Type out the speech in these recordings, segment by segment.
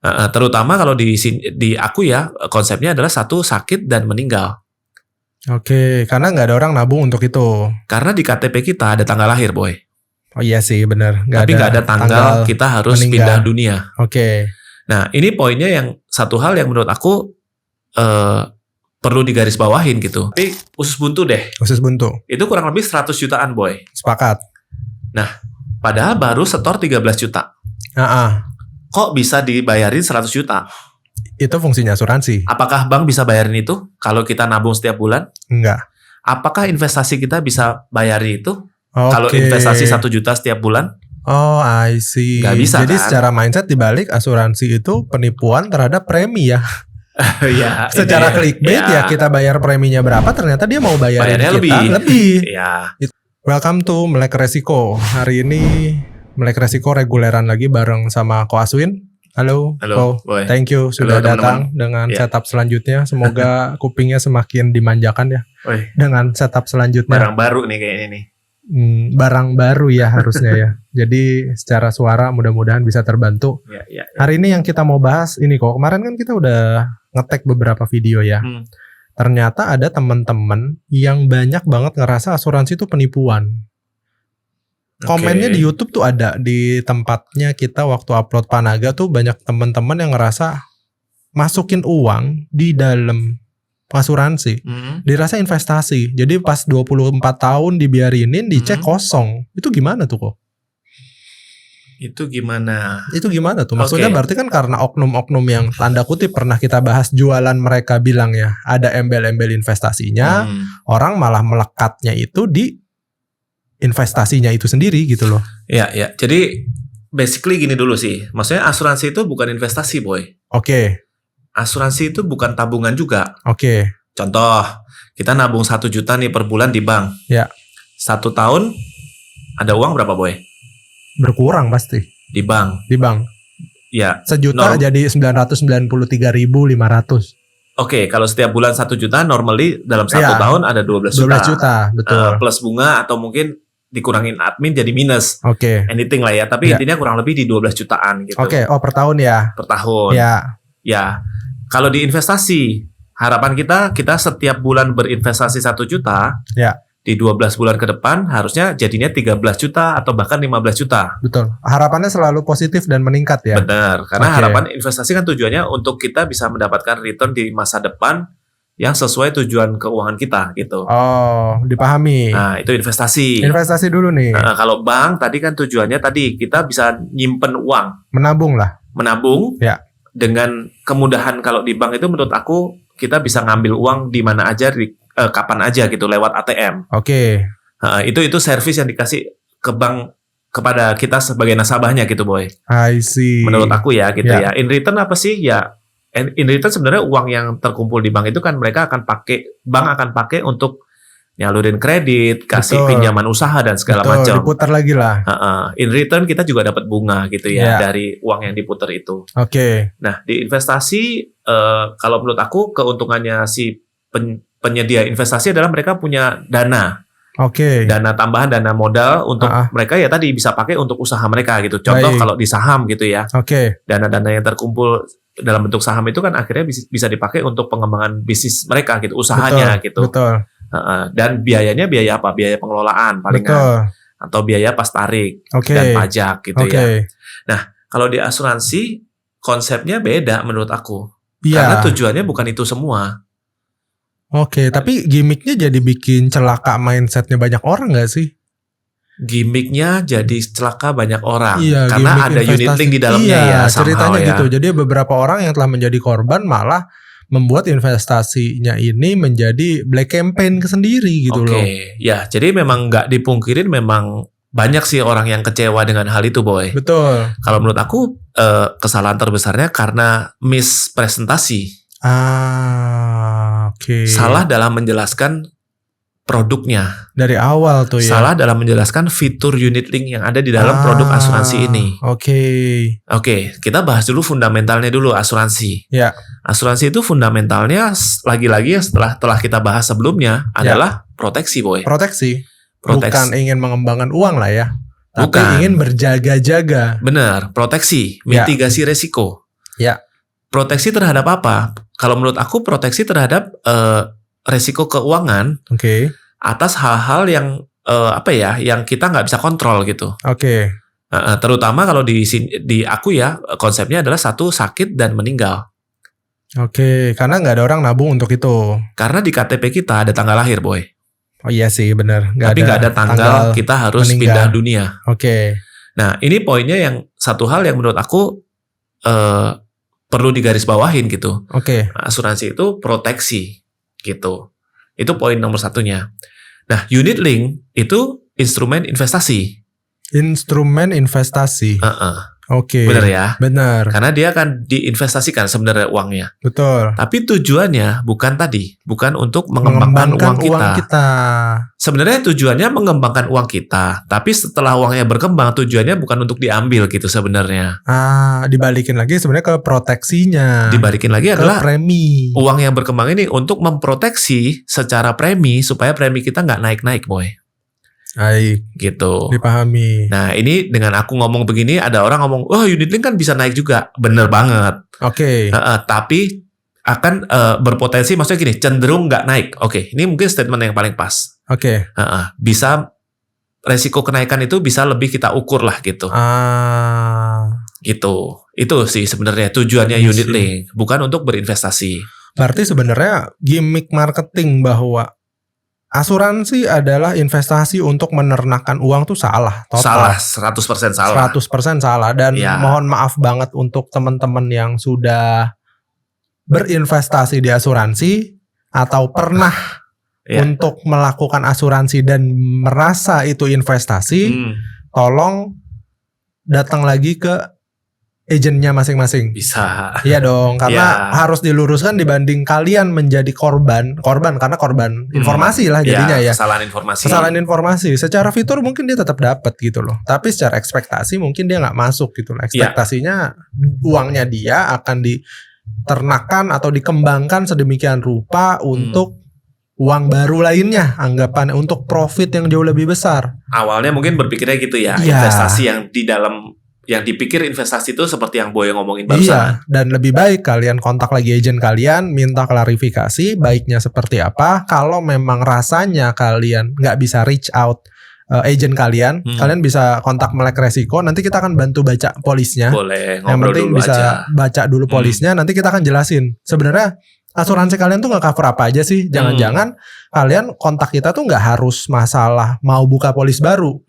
Terutama kalau di aku ya, konsepnya adalah satu sakit dan meninggal. Oke, karena nggak ada orang nabung untuk itu. Karena di KTP kita ada tanggal lahir, Boy. Oh iya sih, benar. Tapi nggak ada tanggal kita harus pindah dunia. Oke. Nah, ini poinnya yang satu hal yang menurut aku perlu digarisbawahin gitu. Tapi usus buntu deh. Usus buntu. Itu kurang lebih 100 jutaan, Boy. Sepakat. Nah, padahal baru setor 13 juta. Kok bisa dibayarin 100 juta? Itu fungsinya asuransi. Apakah bank bisa bayarin itu kalau kita nabung setiap bulan? Enggak. Apakah investasi kita bisa bayarin itu? Kalau investasi 1 juta setiap bulan? Oh, I see. Nggak bisa. Jadi kan? secara mindset dibalik asuransi itu penipuan terhadap premi ya. Ya, secara clickbait ya kita bayar preminya berapa, ternyata dia mau bayarin kita lebih. Ya. Welcome to Melek Resiko. Hari ini Melek Resiko reguleran lagi bareng sama Ko Aswin. Halo Ko, thank you sudah datang dengan setup selanjutnya. Semoga kupingnya semakin dimanjakan ya. Dengan setup selanjutnya. Barang baru nih kayaknya nih. Barang baru ya harusnya ya. Jadi secara suara mudah-mudahan bisa terbantu. Ya. Hari ini yang kita mau bahas ini kok. Kemarin kan kita udah nge-tag beberapa video ya. Ternyata ada teman-teman yang banyak banget ngerasa asuransi itu penipuan. Komennya di YouTube tuh ada di tempatnya kita waktu upload Panaga tuh banyak teman-teman yang ngerasa masukin uang di dalam asuransi, dirasa investasi. Jadi pas 24 tahun dibiarinin dicek kosong. Itu gimana tuh kok? Itu gimana tuh? Maksudnya berarti kan karena oknum-oknum yang tanda kutip pernah kita bahas jualan mereka bilang ya ada embel-embel investasinya, orang malah melekatnya itu di investasinya itu sendiri gitu loh. Ya. Jadi basically gini dulu sih. Maksudnya asuransi itu bukan investasi, Boy. Oke. Asuransi itu bukan tabungan juga. Oke. Contoh, kita nabung 1 juta nih per bulan di bank. Ya. 1 tahun ada uang berapa, Boy? Berkurang pasti. Di bank. Ya. 1 juta jadi 993.500. Oke, kalau setiap bulan 1 juta normally dalam 1 tahun ada 12 juta. 12 juta, betul. Plus bunga atau mungkin dikurangin admin jadi minus. Oke. Anything lah ya, tapi intinya kurang lebih di 12 jutaan gitu. Oke, per tahun ya. Per tahun. Ya. Kalau di investasi, harapan kita setiap bulan berinvestasi 1 juta. Ya. Di 12 bulan ke depan harusnya jadinya 13 juta atau bahkan 15 juta. Betul. Harapannya selalu positif dan meningkat ya. Benar, karena harapan investasi kan tujuannya untuk kita bisa mendapatkan return di masa depan yang sesuai tujuan keuangan kita gitu. Oh, dipahami. Nah, itu investasi. Investasi dulu nih. Kalau bank tadi kan tujuannya kita bisa nyimpen uang. Menabung. Ya. Dengan kemudahan kalau di bank itu menurut aku kita bisa ngambil uang di mana aja kapan aja gitu lewat ATM. Oke. Itu servis yang dikasih ke bank kepada kita sebagai nasabahnya gitu, Boy. I see. Menurut aku ya gitu ya. In return apa sih? Ya in return sebenarnya uang yang terkumpul di bank itu kan bank akan pakai untuk nyalurin kredit, kasih pinjaman usaha dan segala macam. Diputar lagi lah. In return kita juga dapat bunga gitu ya dari uang yang diputar itu. Oke. Nah, di investasi kalau menurut aku keuntungannya si penyedia investasi adalah mereka punya dana. Oke. Dana tambahan, dana modal untuk mereka ya tadi bisa pakai untuk usaha mereka gitu. Contoh kalau di saham gitu ya. Oke. Dana-dana yang terkumpul dalam bentuk saham itu kan akhirnya bisa dipakai untuk pengembangan bisnis mereka gitu, usahanya gitu. Betul. Dan biayanya biaya apa? Biaya pengelolaan palingan. Atau biaya pas tarik dan pajak gitu ya. Nah, kalau di asuransi konsepnya beda menurut aku. Karena tujuannya bukan itu semua. Oke, tapi gimmicknya jadi bikin celaka mindsetnya banyak orang nggak sih? Gimmicknya jadi celaka banyak orang, iya, karena ada unit link di dalamnya ya. Ceritanya ya. gitu. Jadi beberapa orang yang telah menjadi korban malah membuat investasinya ini menjadi black campaign sendiri gitu loh. Oke, ya jadi memang nggak dipungkirin memang banyak sih orang yang kecewa dengan hal itu, Boy. Betul. Kalau menurut aku kesalahan terbesarnya karena mispresentasi. Oke. Salah dalam menjelaskan produknya. Dari awal tuh ya. Salah dalam menjelaskan fitur unit link yang ada di dalam produk asuransi ini. Oke, kita bahas dulu fundamentalnya dulu asuransi. Ya. Asuransi itu fundamentalnya lagi-lagi setelah kita bahas sebelumnya adalah proteksi, Boy. Proteksi. Bukan ingin mengembangkan uang lah ya. Tapi ingin berjaga-jaga. Benar, proteksi, mitigasi resiko. Ya. Proteksi terhadap apa? Kalau menurut aku proteksi terhadap resiko keuangan atas hal-hal yang yang kita nggak bisa kontrol gitu. Terutama kalau di aku ya konsepnya adalah satu sakit dan meninggal. Karena nggak ada orang nabung untuk itu. Karena di KTP kita ada tanggal lahir, boy. Oh iya sih, benar. Tapi nggak ada tanggal kita harus pindah dunia. Nah, ini poinnya yang satu hal yang menurut aku perlu digarisbawahin gitu. Asuransi itu proteksi gitu. Itu poin nomor satunya. Nah, unit link itu instrumen investasi. Benar ya? Benar. Karena dia akan diinvestasikan sebenarnya uangnya. Betul. Tapi tujuannya bukan untuk mengembangkan uang kita. Sebenarnya tujuannya mengembangkan uang kita, tapi setelah uangnya berkembang tujuannya bukan untuk diambil gitu sebenarnya. Dibalikin lagi sebenarnya ke proteksinya. Dibalikin lagi adalah premi. Uang yang berkembang ini untuk memproteksi secara premi supaya premi kita nggak naik-naik, boy. Gitu. Dipahami. Nah, ini dengan aku ngomong begini, ada orang ngomong, unit link kan bisa naik juga. Bener banget. Tapi akan berpotensi, maksudnya gini, cenderung nggak naik. Ini mungkin statement yang paling pas. Bisa resiko kenaikan itu bisa lebih kita ukur lah gitu. Gitu. Itu sih sebenarnya tujuannya unit link, bukan untuk berinvestasi. Berarti sebenarnya gimmick marketing bahwa asuransi adalah investasi untuk menernakkan uang tuh salah. Total. 100% salah. 100% salah. Dan mohon maaf banget untuk teman-teman yang sudah berinvestasi di asuransi atau pernah untuk melakukan asuransi dan merasa itu investasi, tolong datang lagi ke agennya masing-masing. Bisa. Iya dong, karena harus diluruskan dibanding kalian menjadi korban karena korban informasi lah jadinya ya. Kesalahan informasi. Secara fitur mungkin dia tetap dapat gitu loh. Tapi secara ekspektasi mungkin dia nggak masuk gitu loh. Ekspektasinya uangnya dia akan diternakan atau dikembangkan sedemikian rupa untuk uang baru lainnya, anggapan untuk profit yang jauh lebih besar. Awalnya mungkin berpikirnya gitu ya, investasi yang di dalam yang dipikir investasi itu seperti yang Boy ngomongin barusan. Dan lebih baik kalian kontak lagi agen kalian, minta klarifikasi baiknya seperti apa. Kalau memang rasanya kalian nggak bisa reach out agen kalian, kalian bisa kontak Melek Resiko. Nanti kita akan bantu baca polisnya. Boleh, yang penting bisa baca dulu polisnya. Nanti kita akan jelasin sebenarnya asuransi kalian tuh nggak cover apa aja sih. Jangan-jangan kalian kontak kita tuh nggak harus masalah mau buka polis baru.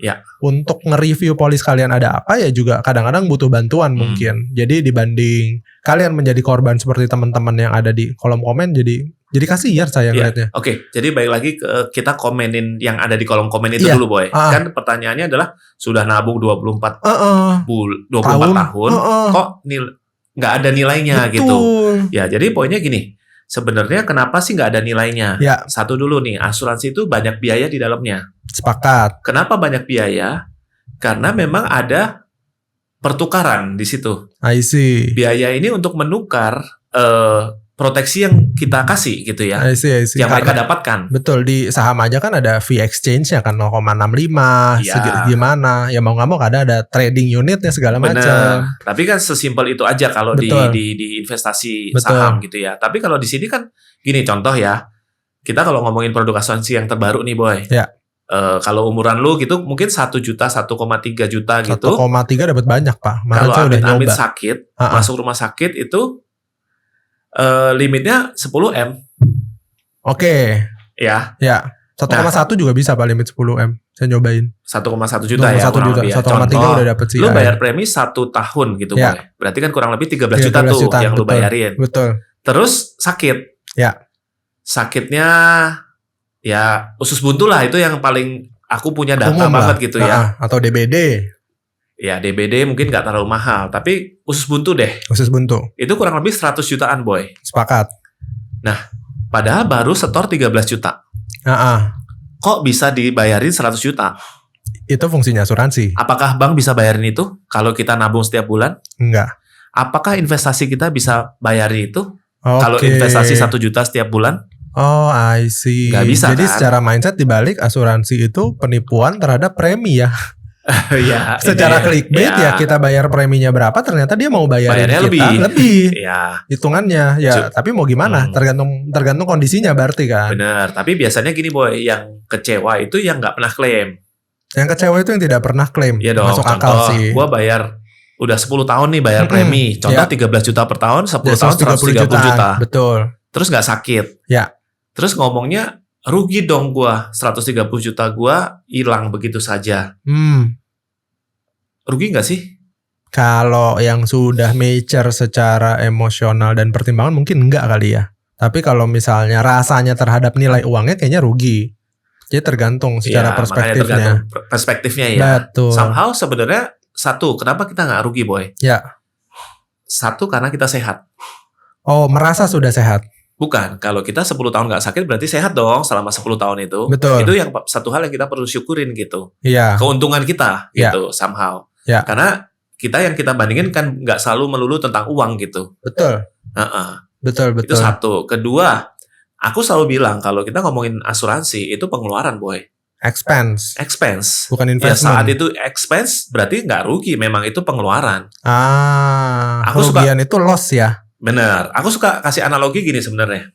Untuk nge-review polis kalian ada apa ya juga kadang-kadang butuh bantuan mungkin. Jadi dibanding kalian menjadi korban seperti teman-teman yang ada di kolom komen, jadi kasihan saya ngeliatnya. Jadi balik lagi ke kita komenin yang ada di kolom komen itu dulu, Boy. Kan pertanyaannya adalah sudah nabung 24 tahun, kok nggak ada nilainya gitu. Ya, jadi poinnya gini. Sebenarnya kenapa sih nggak ada nilainya? Satu dulu nih, asuransi itu banyak biaya di dalamnya. Sepakat. Kenapa banyak biaya? Karena memang ada pertukaran di situ. I see. Biaya ini untuk menukar proteksi yang kita kasih gitu ya. I see. Yang mereka dapatkan. Betul, di saham aja kan ada fee exchange-nya kan 0,65 gimana. Ya mau nggak mau kadang ada trading unitnya segala macam. Tapi kan sesimpel itu aja kalau di investasi saham gitu ya. Tapi kalau di sini kan gini contoh ya. Kita kalau ngomongin produk asuransi yang terbaru nih, Boy. Kalau umuran lu gitu mungkin 1 juta, 1,3 juta gitu. 1,3 dapat banyak, Pak. Kalau amit-amit sakit, masuk rumah sakit itu limitnya 10 M. Ya. 1,1 juga bisa Pak limit 10 M. Saya nyobain. 1,1 juta ya. 1 juta. 1,3 udah dapet sih. Lu bayar premi 1 tahun gitu, Boy. Berarti kan kurang lebih 13 juta tuh yang lu bayarin. Betul. Terus sakit. Sakitnya ya usus buntu lah, itu yang paling aku punya data banget gitu ya. Atau DBD. Ya DBD mungkin gak terlalu mahal, tapi usus buntu deh. Usus buntu. Itu kurang lebih 100 jutaan, Boy. Sepakat. Nah, padahal baru setor 13 juta. Kok bisa dibayarin 100 juta? Itu fungsinya asuransi. Apakah bank bisa bayarin itu kalau kita nabung setiap bulan? Enggak. Apakah investasi kita bisa bayarin itu? Kalau investasi 1 juta setiap bulan? Oh, I see. Gak bisa. Jadi kan? Secara mindset dibalik asuransi itu penipuan terhadap premi ya. Ya, secara clickbait ya kita bayar preminya berapa, ternyata dia mau bayarin kita lebih. Ya. Hitungannya ya, tapi mau gimana? Tergantung kondisinya berarti kan. Bener, tapi biasanya gini boy, yang kecewa itu yang nggak pernah klaim. Yang kecewa itu yang tidak pernah klaim. Iya dong, masuk akal sih. Gue bayar udah 10 tahun nih bayar premi. Contoh 13 juta per tahun, 10 tahun 130 juta. Betul. Terus nggak sakit. Ya. Terus ngomongnya rugi dong gue, 130 juta gue hilang begitu saja. Rugi nggak sih? Kalau yang sudah mature secara emosional dan pertimbangan mungkin enggak kali ya. Tapi kalau misalnya rasanya terhadap nilai uangnya kayaknya rugi. Jadi tergantung secara perspektifnya. Tergantung perspektifnya ya. Betul. Somehow sebenarnya satu, kenapa kita nggak rugi boy? Ya. Satu, karena kita sehat. Oh, merasa sudah sehat. Bukan, kalau kita 10 tahun nggak sakit berarti sehat dong selama 10 tahun itu. Betul. Itu yang satu hal yang kita perlu syukurin gitu. Iya. Keuntungan kita gitu somehow. Ya. Karena yang kita bandingin kan nggak selalu melulu tentang uang gitu. Betul. Betul. Itu satu. Kedua, aku selalu bilang kalau kita ngomongin asuransi itu pengeluaran boy. Expense. Bukan investment. Ya saat itu expense berarti nggak rugi, memang itu pengeluaran. Kerugian itu loss ya. Bener. Aku suka kasih analogi gini sebenarnya.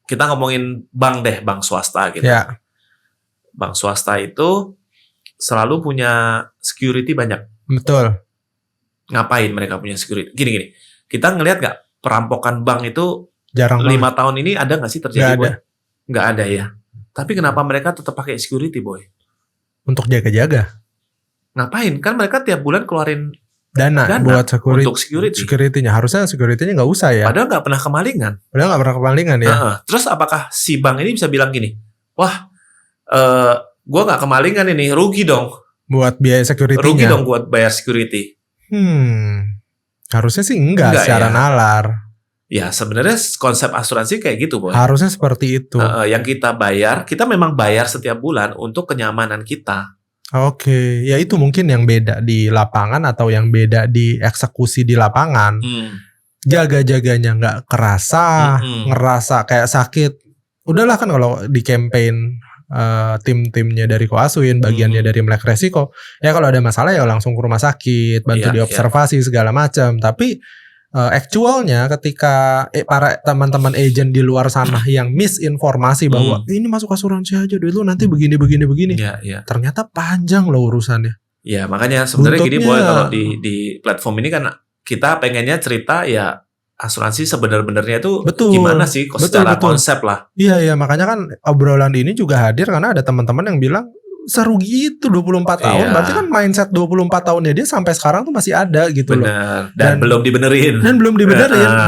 Kita ngomongin bank deh, bank swasta gitu. Ya. Bank swasta itu selalu punya security banyak. Betul. Ngapain mereka punya security? Gini. Kita ngelihat nggak perampokan bank itu jarang 5 tahun ini ada nggak sih terjadi? Nggak ada ya. Tapi kenapa mereka tetap pakai security boy? Untuk jaga-jaga. Ngapain? Kan mereka tiap bulan keluarin dana buat untuk security-nya. Harusnya security-nya nggak usah ya. Padahal nggak pernah kemalingan. Ya. Terus apakah si bank ini bisa bilang gini, wah, gue nggak kemalingan ini, rugi dong. Buat biaya security-nya. Rugi dong buat bayar security. Harusnya sih enggak secara nalar. Ya sebenarnya konsep asuransi kayak gitu boy. Harusnya seperti itu. Yang kita bayar, kita memang bayar setiap bulan untuk kenyamanan kita. Oke, ya itu mungkin yang beda di lapangan atau yang beda di eksekusi di lapangan. Jaga-jaganya nggak kerasa, ngerasa kayak sakit. Udahlah kan kalau di campaign tim-timnya dari Koasuin, bagiannya dari melek resiko. Ya kalau ada masalah ya langsung ke rumah sakit, bantu diobservasi segala macam. Tapi actualnya ketika para teman-teman agent di luar sana yang misinformasi bahwa ini masuk asuransi aja duit lu nanti begini. Ternyata panjang loh urusannya. Ya makanya sebenarnya gini boy, kalau di platform ini kan kita pengennya cerita ya asuransi sebenarnya itu gimana sih secara konsep lah. Iya makanya kan obrolan ini juga hadir karena ada teman-teman yang bilang serugi itu 24 tahun. Berarti kan mindset 24 tahunnya dia sampai sekarang tuh masih ada gitu. Bener. Dan belum dibenerin.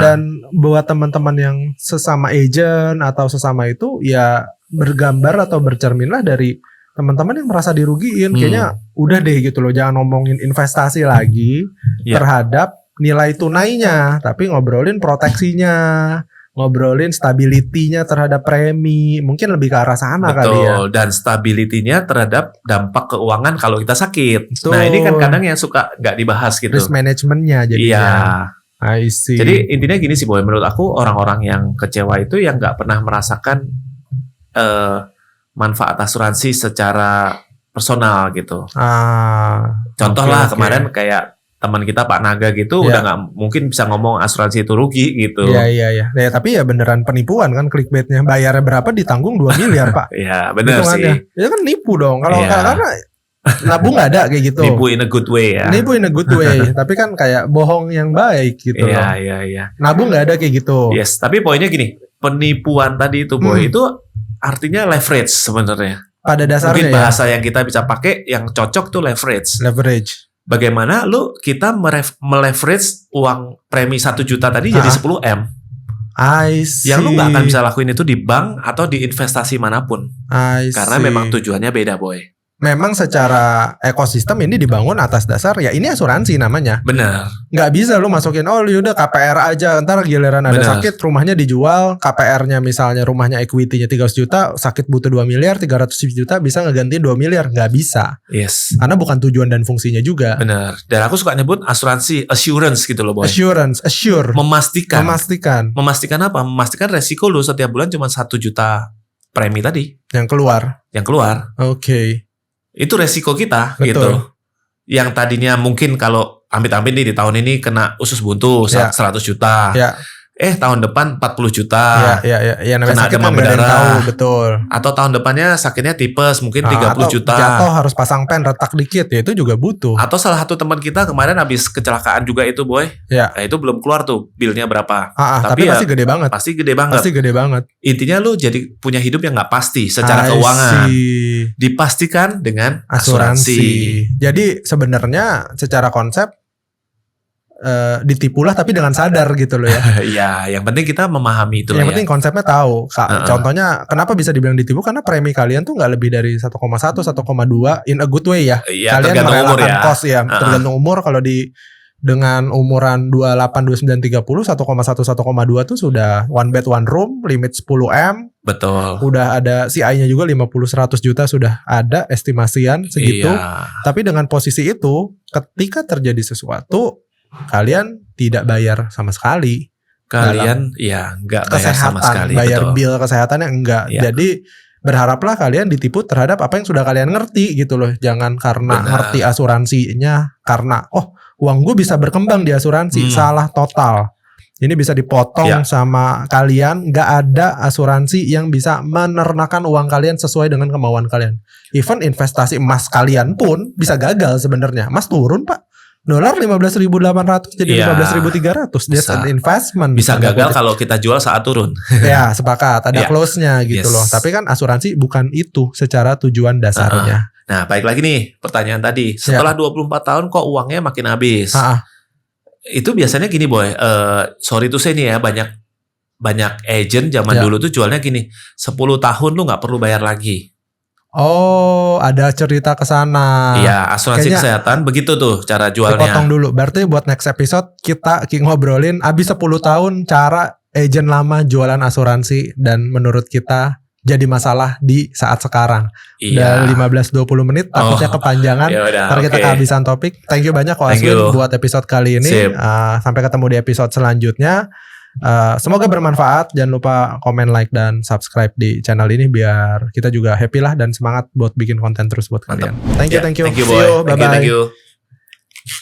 Dan buat teman-teman yang sesama agent atau sesama itu ya bergambar atau bercerminlah dari teman-teman yang merasa dirugiin. Kayaknya udah deh gitu loh, jangan ngomongin investasi lagi terhadap nilai tunainya, tapi ngobrolin proteksinya, ngobrolin stability-nya terhadap premi, mungkin lebih ke arah sana kali ya. Dan stability-nya terhadap dampak keuangan kalau kita sakit. Nah ini kan kadang yang suka nggak dibahas gitu. Risk management-nya jadinya. I see. Jadi intinya gini sih boy, menurut aku orang-orang yang kecewa itu yang nggak pernah merasakan manfaat asuransi secara personal gitu. Contoh lah kemarin kayak teman kita Pak Naga gitu udah nggak mungkin bisa ngomong asuransi itu rugi gitu. Iya. Ya, tapi ya beneran penipuan kan clickbaitnya. Bayarnya berapa ditanggung 2 miliar Pak. Iya bener sih. Ya kan nipu dong. Kalau karena nabung nggak ada kayak gitu. Nipu in a good way ya. Nipu in a good way. Tapi kan kayak bohong yang baik gitu loh. Iya. Nabung nggak ada kayak gitu. Yes, tapi poinnya gini. Penipuan tadi itu boy itu artinya leverage sebenarnya. Pada dasarnya mungkin bahasa yang kita bisa pakai yang cocok tuh leverage. Bagaimana kita meleverage uang premi 1 juta tadi jadi 10 M. Yang lu gak akan bisa lakuin itu di bank atau di investasi manapun. Karena memang tujuannya beda boy. Memang secara ekosistem ini dibangun atas dasar ya ini asuransi namanya. Benar. Nggak bisa lu masukin yaudah KPR aja, ntar giliran ada sakit rumahnya dijual, KPR-nya misalnya rumahnya equity-nya 300 juta, sakit butuh 2 miliar, 300 juta bisa ngegantiin 2 miliar, nggak bisa. Yes. Karena bukan tujuan dan fungsinya juga. Benar. Dan aku suka nyebut asuransi assurance gitu loh boy. Assure. Memastikan apa? Memastikan resiko lu setiap bulan cuma 1 juta premi tadi yang keluar. Oke. Itu resiko kita. Betul. Gitu. Yang tadinya mungkin kalau amit-amit nih di tahun ini kena usus buntu 100 juta. Ya. Tahun depan 40 juta. Ya, kena demam berdarah. Tahu, betul. Atau tahun depannya sakitnya tipes, mungkin 30 juta. Jatuh harus pasang pen, retak dikit, ya itu juga butuh. Atau salah satu teman kita kemarin habis kecelakaan juga itu, Boy. Ya. Nah, itu belum keluar tuh bilnya berapa. Tapi pasti gede banget. Pasti gede banget. Intinya lu jadi punya hidup yang nggak pasti secara keuangan. Dipastikan dengan asuransi. Jadi sebenarnya secara konsep ditipulah tapi dengan sadar gitu loh ya. Iya, yang penting kita memahami itu. Yang penting konsepnya tahu. Contohnya kenapa bisa dibilang ditipu, karena premi kalian tuh nggak lebih dari 1,1, 1,2 in a good way ya. Kalian merelakan cost ya. Tergantung umur. Kalau dengan umuran 28, 29, 30, 1,1, 1,2 tuh sudah one bed one room, limit 10M. Betul. Udah ada CI-nya juga 50-100 juta sudah ada estimasian segitu. Iya. Tapi dengan posisi itu, ketika terjadi sesuatu, kalian tidak bayar sama sekali. Kalian nggak bayar sama sekali. Bayar bill kesehatannya enggak. Ya. Jadi berharaplah kalian ditipu terhadap apa yang sudah kalian ngerti gitu loh. Jangan karena ngerti asuransinya, karena uang gue bisa berkembang di asuransi. Salah total. Ini bisa dipotong sama kalian. Nggak ada asuransi yang bisa menernakan uang kalian sesuai dengan kemauan kalian. Even investasi emas kalian pun bisa gagal sebenarnya. Emas turun, Pak. Dolar 15.800 jadi 15.300. That's an investment. Bisa gagal kalau kita jual saat turun. Ya, sepakat. Ada close-nya gitu loh. Tapi kan asuransi bukan itu secara tujuan dasarnya. Nah, baik lagi nih pertanyaan tadi. Setelah 24 tahun kok uangnya makin habis? Itu biasanya gini, Boy. Sorry to say nih ya, banyak agent zaman dulu tuh jualnya gini. 10 tahun lu nggak perlu bayar lagi. Oh, ada cerita ke sana. Iya, asuransi kesehatan begitu tuh cara jualnya. Dipotong dulu. Berarti buat next episode kita ngobrolin abis 10 tahun cara agent lama jualan asuransi dan menurut kita jadi masalah di saat sekarang. Udah 15-20 menit takutnya kepanjangan. Ntar kita kehabisan topik. Thank you banyak Ko Aswin buat episode kali ini. Sampai ketemu di episode selanjutnya. Semoga bermanfaat. Jangan lupa komen, like, dan subscribe di channel ini biar kita juga happy lah dan semangat buat bikin konten terus buat kalian. Thank you. Thank you, See you. Bye-bye. Thank you.